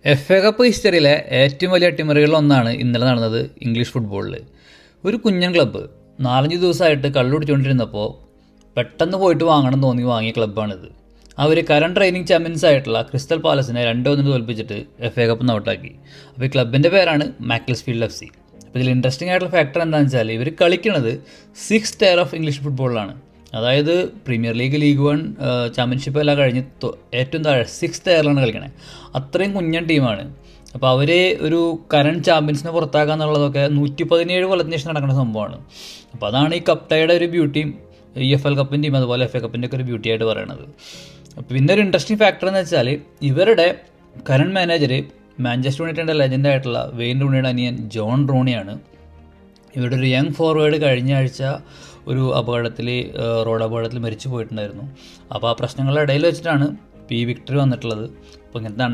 F A cup ഹിസ്റ്ററിയിലെ ഏറ്റവും വലിയ അട്ടിമറികളിലൊന്നാണ് ഇന്നലെ നടന്നത് ഇംഗ്ലീഷ് ഫുട്ബോളിൽ. ഒരു കുഞ്ഞൻ ക്ലബ്ബ് 4-5 ദിവസമായിട്ട് കള്ളുടിച്ചുകൊണ്ടിരുന്നപ്പോൾ പെട്ടെന്ന് പോയിട്ട് വാങ്ങണം തോന്നി വാങ്ങിയ ക്ലബ്ബാണിത്. അവർ കറണ്ട് ട്രെയിനിങ് ചാമ്പ്യൻസ് ആയിട്ടുള്ള ക്രിസ്റ്റൽ പാലസിനെ 2-1 തോൽപ്പിച്ചിട്ട് എഫ് എ കപ്പ് ഔട്ടാക്കി. അപ്പോൾ ഈ ക്ലബിൻ്റെ പേരാണ് മാക്ലസ്ഫീൽഡ് എഫ് സി. അപ്പോൾ ഇതിൽ ഇൻട്രസ്റ്റിംഗ് ആയിട്ടുള്ള ഫാക്ടർ എന്താണെന്ന് വെച്ചാൽ ഇവർ കളിക്കുന്നത് 6th ടയർ ഓഫ് ഇംഗ്ലീഷ് ഫുട്ബോളിലാണ്. അതായത് പ്രീമിയർ ലീഗ്, ലീഗ് 1, ചാമ്പ്യൻഷിപ്പ് എല്ലാം കഴിഞ്ഞ് ഏറ്റവും താഴെ 6th ടയറിലാണ് കളിക്കണേ. അത്രയും കുഞ്ഞൻ ടീമാണ്. അപ്പോൾ അവർ ഒരു കറണ്ട് ചാമ്പ്യൻസിനെ പുറത്താക്കുക എന്നുള്ളതൊക്കെ 117 കൊല്ലത്തിന് ശേഷം നടക്കുന്ന സംഭവമാണ്. അപ്പോൾ അതാണ് ഈ കപ്പ് ടൈയുടെ ഒരു ബ്യൂട്ടിയും ഈ എഫ് എൽ കപ്പിൻ്റെയും അതുപോലെ എഫ് എ കപ്പിൻ്റെ ഒക്കെ ഒരു ബ്യൂട്ടി ആയിട്ട് പറയണത്. അപ്പോൾ പിന്നെ ഒരു ഇൻട്രസ്റ്റിംഗ് ഫാക്ടർ എന്ന് വെച്ചാൽ ഇവരുടെ കറണ്ട് മാനേജർ മാഞ്ചസ്റ്റർ യുണൈറ്റഡിൻ്റെ ലെജൻഡായിട്ടുള്ള വെയിൻ റൂണിയുടെ അനിയൻ ജോൺ റൂണിയാണ്. ഇവരുടെ ഒരു യങ് ഫോർവേഡ് കഴിഞ്ഞ ആഴ്ച ഒരു റോഡ് അപകടത്തിൽ മരിച്ചു പോയിട്ടുണ്ടായിരുന്നു. അപ്പോൾ ആ പ്രശ്നങ്ങളുടെ ഇടയിൽ വെച്ചിട്ടാണ് ഈ വിക്ടറി വന്നിട്ടുള്ളത്. അപ്പോൾ ഇങ്ങനത്തെ